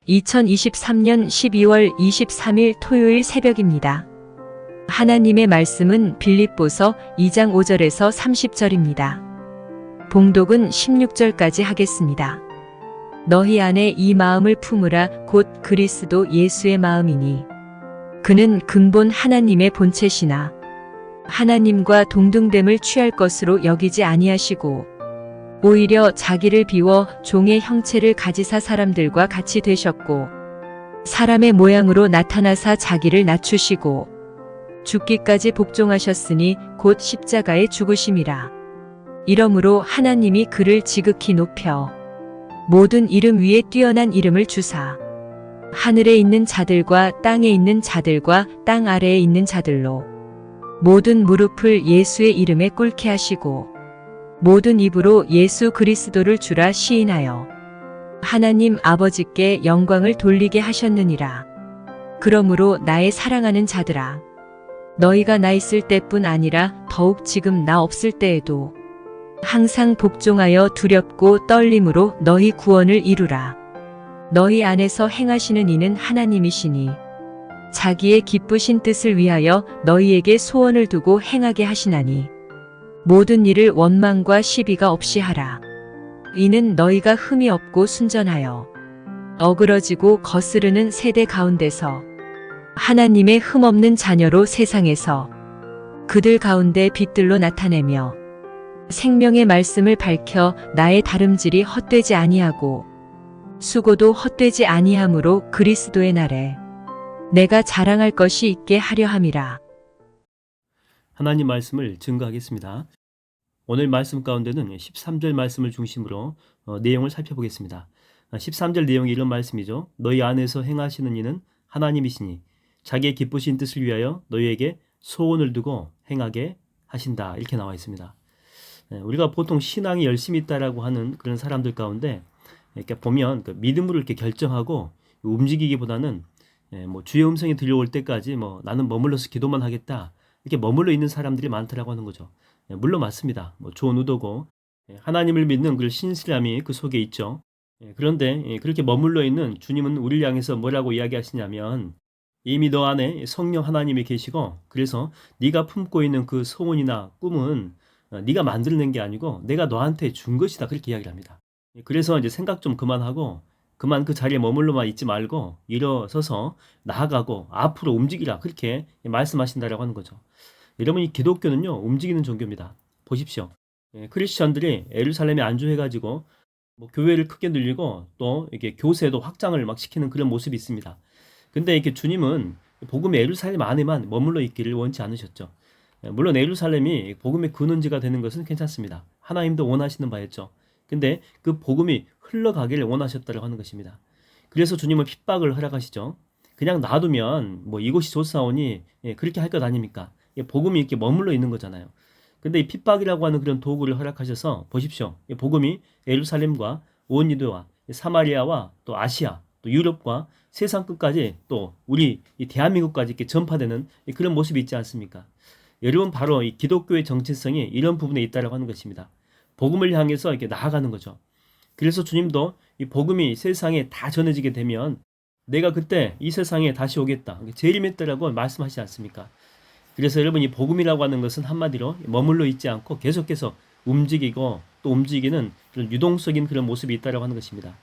2023년 12월 23일 토요일 새벽입니다. 하나님의 말씀은 빌립보서 2장 5절에서 30절입니다. 봉독은 16절까지 하겠습니다. 너희 안에 이 마음을 품으라 곧 그리스도 예수의 마음이니 그는 근본 하나님의 본체시나 하나님과 동등됨을 취할 것으로 여기지 아니하시고 오히려 자기를 비워 종의 형체를 가지사 사람들과 같이 되셨고 사람의 모양으로 나타나사 자기를 낮추시고 죽기까지 복종하셨으니 곧 십자가에 죽으심이라. 이러므로 하나님이 그를 지극히 높여 모든 이름 위에 뛰어난 이름을 주사 하늘에 있는 자들과 땅에 있는 자들과 땅 아래에 있는 자들로 모든 무릎을 예수의 이름에 꿇게 하시고 모든 입으로 예수 그리스도를 주라 시인하여 하나님 아버지께 영광을 돌리게 하셨느니라. 그러므로 나의 사랑하는 자들아, 너희가 나 있을 때뿐 아니라 더욱 지금 나 없을 때에도 항상 복종하여 두렵고 떨림으로 너희 구원을 이루라. 너희 안에서 행하시는 이는 하나님이시니 자기의 기쁘신 뜻을 위하여 너희에게 소원을 두고 행하게 하시나니 모든 일을 원망과 시비가 없이 하라. 이는 너희가 흠이 없고 순전하여 어그러지고 거스르는 세대 가운데서 하나님의 흠 없는 자녀로 세상에서 그들 가운데 빛들로 나타내며 생명의 말씀을 밝혀 나의 다름질이 헛되지 아니하고 수고도 헛되지 아니하므로 그리스도의 날에 내가 자랑할 것이 있게 하려 함이라. 하나님 말씀을 증거하겠습니다. 오늘 말씀 가운데는 13절 말씀을 중심으로 내용을 살펴보겠습니다. 13절 내용이 이런 말씀이죠. 너희 안에서 행하시는 이는 하나님이시니 자기의 기쁘신 뜻을 위하여 너희에게 소원을 두고 행하게 하신다. 이렇게 나와 있습니다. 우리가 보통 신앙이 열심히 있다라고 하는 그런 사람들 가운데 이렇게 보면 그 믿음으로 이렇게 결정하고 움직이기보다는 뭐 주의 음성이 들려올 때까지 뭐 나는 머물러서 기도만 하겠다. 이렇게 머물러 있는 사람들이 많다라고 하는 거죠. 물론 맞습니다. 뭐 좋은 의도고 하나님을 믿는 그 신실함이 그 속에 있죠. 그런데 그렇게 머물러 있는 주님은 우리를 향해서 뭐라고 이야기하시냐면 이미 너 안에 성령 하나님이 계시고 그래서 네가 품고 있는 그 소원이나 꿈은 네가 만들어낸 게 아니고 내가 너한테 준 것이다. 그렇게 이야기를 합니다. 그래서 이제 생각 좀 그만하고 그만 그 자리에 머물러만 있지 말고 일어서서 나아가고 앞으로 움직이라. 그렇게 말씀하신다라고 하는 거죠. 여러분, 이 기독교는요 움직이는 종교입니다. 보십시오. 크리스천들이 예루살렘에 안주해가지고 뭐 교회를 크게 늘리고 또 이렇게 교세도 확장을 막 시키는 그런 모습이 있습니다. 근데 이렇게 주님은 복음의 예루살렘 안에만 머물러 있기를 원치 않으셨죠. 물론 예루살렘이 복음의 근원지가 되는 것은 괜찮습니다. 하나님도 원하시는 바였죠. 근데 그 복음이 흘러가기를 원하셨다고 하는 것입니다. 그래서 주님은 핍박을 허락하시죠. 그냥 놔두면 뭐 이곳이 좋사오니 그렇게 할 것 아닙니까? 복음이 이렇게 머물러 있는 거잖아요. 근데 이 핍박이라고 하는 그런 도구를 허락하셔서 보십시오. 복음이 예루살렘과 온 유대와 사마리아와 또 아시아 또 유럽과 세상 끝까지 또 우리 이 대한민국까지 이렇게 전파되는 그런 모습이 있지 않습니까? 여러분, 바로 이 기독교의 정체성이 이런 부분에 있다라고 하는 것입니다. 복음을 향해서 이렇게 나아가는 거죠. 그래서 주님도 이 복음이 세상에 다 전해지게 되면 내가 그때 이 세상에 다시 오겠다. 재림의 때라고 말씀하시지 않습니까? 그래서 여러분, 이 복음이라고 하는 것은 한마디로 머물러 있지 않고 계속해서 움직이고 또 움직이는 그런 유동적인 그런 모습이 있다라고 하는 것입니다.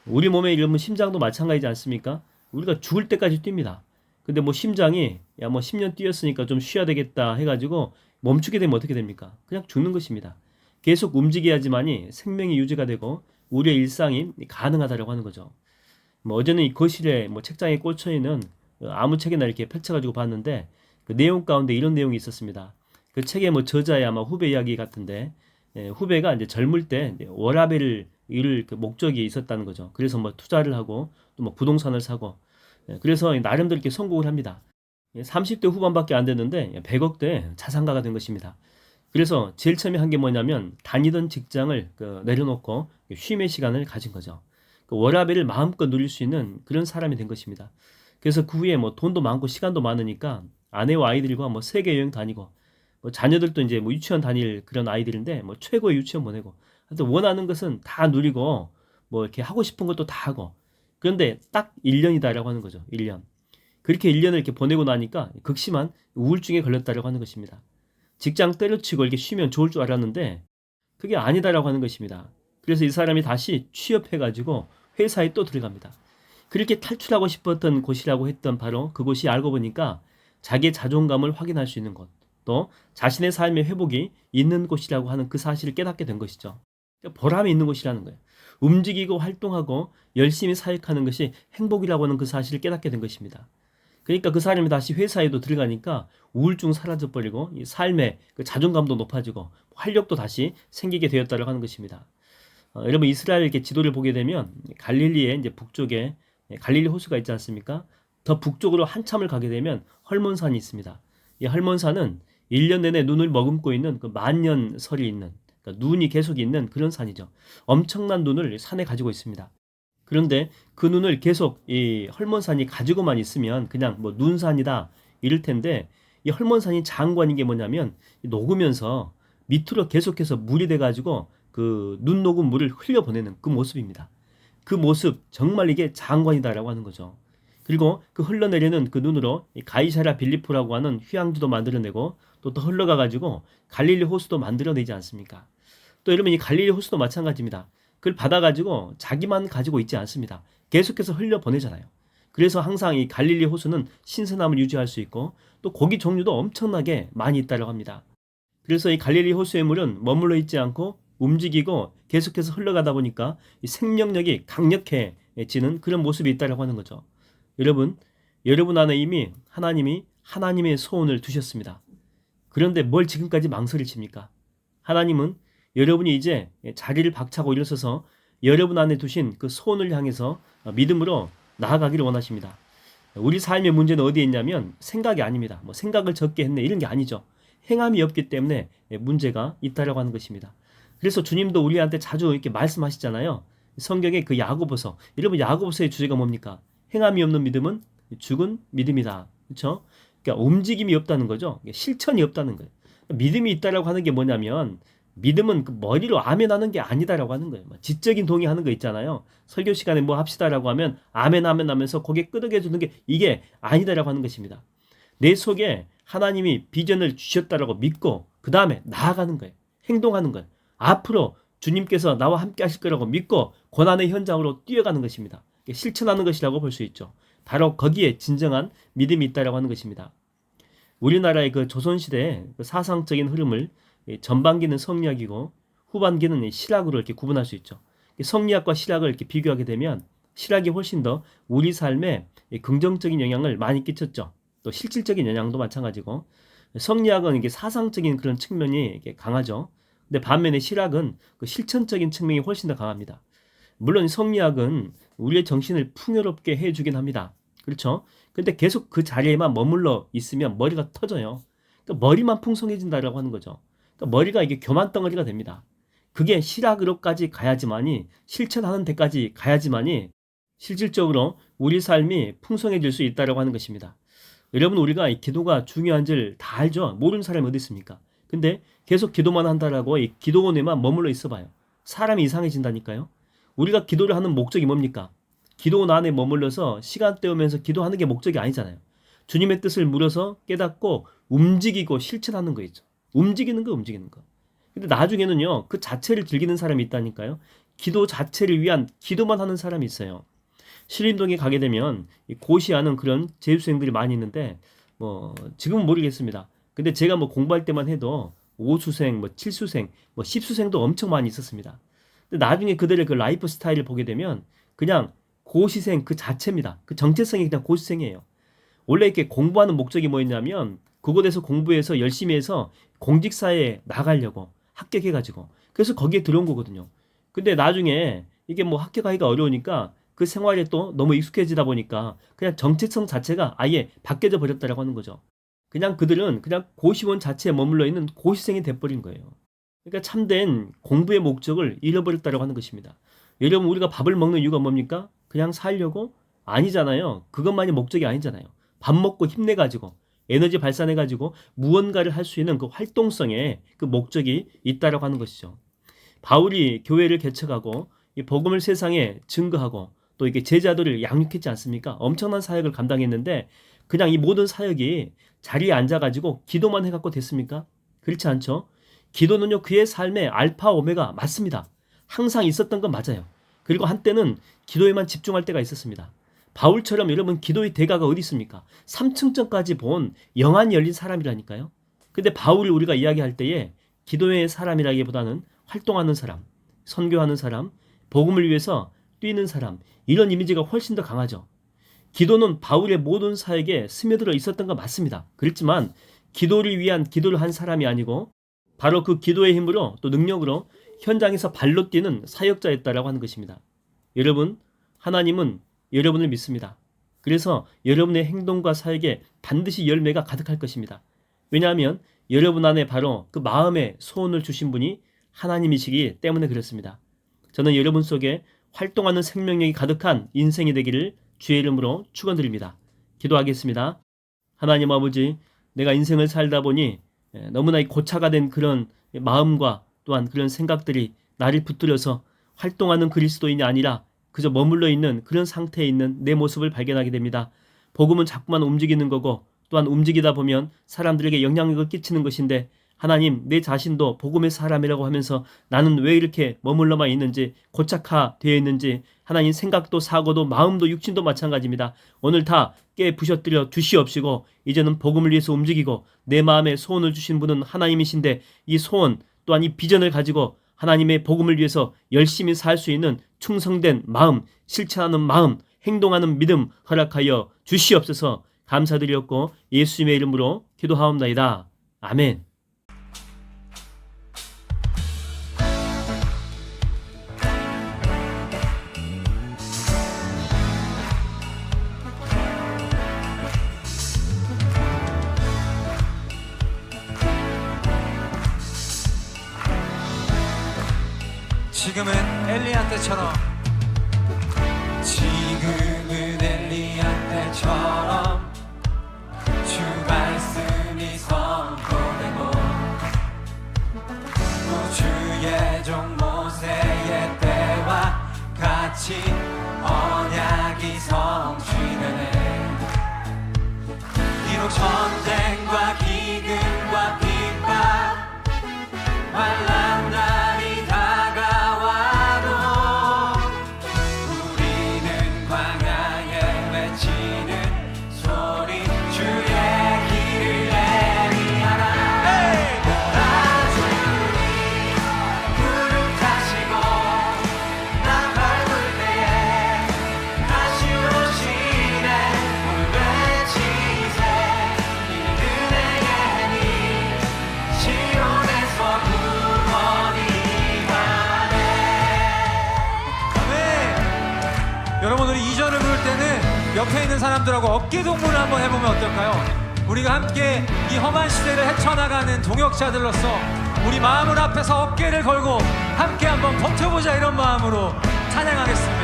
우리 몸에 여러분 심장도 마찬가지지 않습니까? 우리가 죽을 때까지 뜁니다. 근데 뭐 심장이 야 뭐 10년 뛰었으니까 좀 쉬어야 되겠다 해가지고 멈추게 되면 어떻게 됩니까? 그냥 죽는 것입니다. 계속 움직여야지만이 생명이 유지가 되고 우리의 일상이 가능하다라고 하는 거죠. 뭐 어제는 이 거실에 뭐 책장에 꽂혀 있는 아무 책이나 이렇게 펼쳐가지고 봤는데 그 내용 가운데 이런 내용이 있었습니다. 그 책의 뭐 저자의 아마 후배 이야기 같은데 후배가 이제 젊을 때 워라밸을 이룰 그 목적이 있었다는 거죠. 그래서 뭐 투자를 하고 또 뭐 부동산을 사고 그래서 나름대로 이렇게 성공을 합니다. 30대 후반밖에 안 됐는데 100억대 자산가가 된 것입니다. 그래서 제일 처음에 한 게 뭐냐면 다니던 직장을 내려놓고 쉼의 시간을 가진 거죠. 그 워라밸을 마음껏 누릴 수 있는 그런 사람이 된 것입니다. 그래서 그 후에 뭐 돈도 많고 시간도 많으니까 아내와 아이들과 뭐 세계 여행 다니고 뭐 자녀들도 이제 뭐 유치원 다닐 그런 아이들인데 뭐 최고의 유치원 보내고 하여튼 원하는 것은 다 누리고 뭐 이렇게 하고 싶은 것도 다 하고 그런데 딱 1년이다라고 하는 거죠. 1년. 그렇게 1년을 이렇게 보내고 나니까 극심한 우울증에 걸렸다라고 하는 것입니다. 직장 때려치고 이렇게 쉬면 좋을 줄 알았는데 그게 아니다라고 하는 것입니다. 그래서 이 사람이 다시 취업해가지고 회사에 또 들어갑니다. 그렇게 탈출하고 싶었던 곳이라고 했던 바로 그곳이 알고 보니까 자기의 자존감을 확인할 수 있는 곳, 또 자신의 삶의 회복이 있는 곳이라고 하는 그 사실을 깨닫게 된 것이죠. 그러니까 보람이 있는 곳이라는 거예요. 움직이고 활동하고 열심히 사역하는 것이 행복이라고 하는 그 사실을 깨닫게 된 것입니다. 그러니까 그 사람이 다시 회사에도 들어가니까 우울증 사라져 버리고 이 삶의 그 자존감도 높아지고 활력도 다시 생기게 되었다고 하는 것입니다. 여러분 이스라엘 이렇게 지도를 보게 되면 갈릴리의 이제 북쪽에 갈릴리 호수가 있지 않습니까? 더 북쪽으로 한참을 가게 되면 헐몬산이 있습니다. 이 헐몬산은 1년 내내 눈을 머금고 있는 그 만년설이 있는 그러니까 눈이 계속 있는 그런 산이죠. 엄청난 눈을 산에 가지고 있습니다. 그런데 그 눈을 계속 이 헐몬산이 가지고만 있으면 그냥 뭐 눈산이다 이럴 텐데 이 헐몬산이 장관인 게 뭐냐면 녹으면서 밑으로 계속해서 물이 돼가지고 그 눈 녹은 물을 흘려보내는 그 모습입니다. 그 모습 정말 이게 장관이다라고 하는 거죠. 그리고 그 흘러내리는 그 눈으로 이 가이사라 빌리포라고 하는 휴양지도 만들어내고 또 흘러가가지고 갈릴리 호수도 만들어내지 않습니까? 또 여러분 이 갈릴리 호수도 마찬가지입니다. 그걸 받아가지고 자기만 가지고 있지 않습니다. 계속해서 흘려보내잖아요. 그래서 항상 이 갈릴리 호수는 신선함을 유지할 수 있고 또 고기 종류도 엄청나게 많이 있다고 합니다. 그래서 이 갈릴리 호수의 물은 머물러 있지 않고 움직이고 계속해서 흘러가다 보니까 이 생명력이 강력해지는 그런 모습이 있다고 하는 거죠. 여러분 안에 이미 하나님이 하나님의 소원을 두셨습니다. 그런데 뭘 지금까지 망설일 칩니까? 하나님은 여러분이 이제 자리를 박차고 일어서서 여러분 안에 두신 그 소원을 향해서 믿음으로 나아가기를 원하십니다. 우리 삶의 문제는 어디에 있냐면 생각이 아닙니다. 뭐 생각을 적게 했네 이런 게 아니죠. 행함이 없기 때문에 문제가 있다라고 하는 것입니다. 그래서 주님도 우리한테 자주 이렇게 말씀하시잖아요. 성경의 그 야고보서. 여러분 야고보서의 주제가 뭡니까? 행함이 없는 믿음은 죽은 믿음이다. 그렇죠? 그러니까 움직임이 없다는 거죠. 실천이 없다는 거예요. 믿음이 있다라고 하는 게 뭐냐면 믿음은 그 머리로 아멘 하는 게 아니다라고 하는 거예요. 지적인 동의하는 거 있잖아요. 설교 시간에 뭐 합시다라고 하면 아멘 아멘 하면서 고개 끄덕여 주는 게 이게 아니다라고 하는 것입니다. 내 속에 하나님이 비전을 주셨다라고 믿고 그 다음에 나아가는 거예요. 행동하는 거예요. 앞으로 주님께서 나와 함께 하실 거라고 믿고 고난의 현장으로 뛰어가는 것입니다. 실천하는 것이라고 볼 수 있죠. 바로 거기에 진정한 믿음이 있다라고 하는 것입니다. 우리나라의 그 조선시대의 그 사상적인 흐름을 전반기는 성리학이고 후반기는 실학으로 이렇게 구분할 수 있죠. 성리학과 실학을 이렇게 비교하게 되면 실학이 훨씬 더 우리 삶에 긍정적인 영향을 많이 끼쳤죠. 또 실질적인 영향도 마찬가지고 성리학은 이게 사상적인 그런 측면이 이게 강하죠. 근데 반면에 실학은 그 실천적인 측면이 훨씬 더 강합니다. 물론 성리학은 우리의 정신을 풍요롭게 해주긴 합니다. 그렇죠? 근데 계속 그 자리에만 머물러 있으면 머리가 터져요. 그러니까 머리만 풍성해진다라고 하는 거죠. 그러니까 머리가 이게 교만덩어리가 됩니다. 그게 실학으로까지 가야지만이 실천하는 데까지 가야지만이 실질적으로 우리 삶이 풍성해질 수 있다라고 하는 것입니다. 여러분 우리가 이 기도가 중요한 줄 다 알죠? 모르는 사람이 어디 있습니까? 근데 계속 기도만 한다라고 이 기도원에만 머물러 있어봐요. 사람이 이상해진다니까요. 우리가 기도를 하는 목적이 뭡니까? 기도원 안에 머물러서 시간 때우면서 기도하는 게 목적이 아니잖아요. 주님의 뜻을 물어서 깨닫고 움직이고 실천하는 거 있죠. 움직이는 거. 근데 나중에는요. 그 자체를 즐기는 사람이 있다니까요. 기도 자체를 위한 기도만 하는 사람이 있어요. 신림동에 가게 되면 고시하는 그런 재수생들이 많이 있는데 뭐 지금은 모르겠습니다. 근데 제가 뭐 공부할 때만 해도 5수생, 뭐 7수생, 뭐 10수생도 엄청 많이 있었습니다. 근데 나중에 그들의 그 라이프 스타일을 보게 되면 그냥 고시생 그 자체입니다. 그 정체성이 그냥 고시생이에요. 원래 이렇게 공부하는 목적이 뭐였냐면 그곳에서 공부해서 열심히 해서 공직사회에 나가려고 합격해가지고 그래서 거기에 들어온 거거든요. 근데 나중에 이게 뭐 합격하기가 어려우니까 그 생활에 또 너무 익숙해지다 보니까 그냥 정체성 자체가 아예 바뀌어져 버렸다라고 하는 거죠. 그냥 그들은 그냥 고시원 자체에 머물러 있는 고시생이 돼버린 거예요. 그러니까 참된 공부의 목적을 잃어버렸다라고 하는 것입니다. 여러분 우리가 밥을 먹는 이유가 뭡니까? 그냥 살려고? 아니잖아요. 그것만이 목적이 아니잖아요. 밥 먹고 힘내가지고 에너지 발산해가지고 무언가를 할 수 있는 그 활동성에 그 목적이 있다라고 하는 것이죠. 바울이 교회를 개척하고 이 복음을 세상에 증거하고 또 이게 제자들을 양육했지 않습니까? 엄청난 사역을 감당했는데 그냥 이 모든 사역이 자리에 앉아가지고 기도만 해갖고 됐습니까? 그렇지 않죠. 기도는요, 그의 삶의 알파 오메가 맞습니다. 항상 있었던 건 맞아요. 그리고 한때는 기도에만 집중할 때가 있었습니다. 바울처럼 여러분 기도의 대가가 어디 있습니까? 3층전까지 본 영안이 열린 사람이라니까요. 근데 바울을 우리가 이야기할 때에 기도의 사람이라기보다는 활동하는 사람, 선교하는 사람, 복음을 위해서 뛰는 사람, 이런 이미지가 훨씬 더 강하죠. 기도는 바울의 모든 사역에 스며들어 있었던 건 맞습니다. 그렇지만 기도를 위한 기도를 한 사람이 아니고 바로 그 기도의 힘으로 또 능력으로 현장에서 발로 뛰는 사역자였다라고 하는 것입니다. 여러분, 하나님은 여러분을 믿습니다. 그래서 여러분의 행동과 사역에 반드시 열매가 가득할 것입니다. 왜냐하면 여러분 안에 바로 그 마음의 소원을 주신 분이 하나님이시기 때문에 그렇습니다. 저는 여러분 속에 활동하는 생명력이 가득한 인생이 되기를 주의 이름으로 축원드립니다. 기도하겠습니다. 하나님 아버지, 내가 인생을 살다 보니 너무나 고차가 된 그런 마음과 또한 그런 생각들이 나를 붙들어서 활동하는 그리스도인이 아니라 그저 머물러 있는 그런 상태에 있는 내 모습을 발견하게 됩니다. 복음은 자꾸만 움직이는 거고 또한 움직이다 보면 사람들에게 영향력을 끼치는 것인데 하나님, 내 자신도 복음의 사람이라고 하면서 나는 왜 이렇게 머물러만 있는지, 고착화되어 있는지, 하나님 생각도 사고도 마음도 육신도 마찬가지입니다. 오늘 다 깨 부셔뜨려 주시옵시고 이제는 복음을 위해서 움직이고 내 마음에 소원을 주신 분은 하나님이신데 이 소원 또한 이 비전을 가지고 하나님의 복음을 위해서 열심히 살 수 있는 충성된 마음, 실천하는 마음, 행동하는 믿음 허락하여 주시옵소서. 감사드렸고 예수님의 이름으로 기도하옵나이다. 아멘. 지금은 엘리야 때처럼 주 말씀이 선포되고 또 주의 종 모세의 때와 같이 언약이 성취되네. 비록 전쟁과 기근과 핍박 환난 날이 다가와도 우리는 광야에 외치는 소리 주의 길을 예비하라. 나 주님 구름 타시고 나 밟을 때에 다시 오시네. 물 외치세 이 은혜의 힘 시온에서 구원이 가네. 아멘. 여러분, 우리 2절을 부를 때는 옆에 있는 사람들하고 어깨 동무를 한번 해보면 어떨까요? 우리가 함께 이 험한 시대를 헤쳐나가는 동역자들로서 우리 마음을 앞에서 어깨를 걸고 함께 한번 버텨보자, 이런 마음으로 찬양하겠습니다.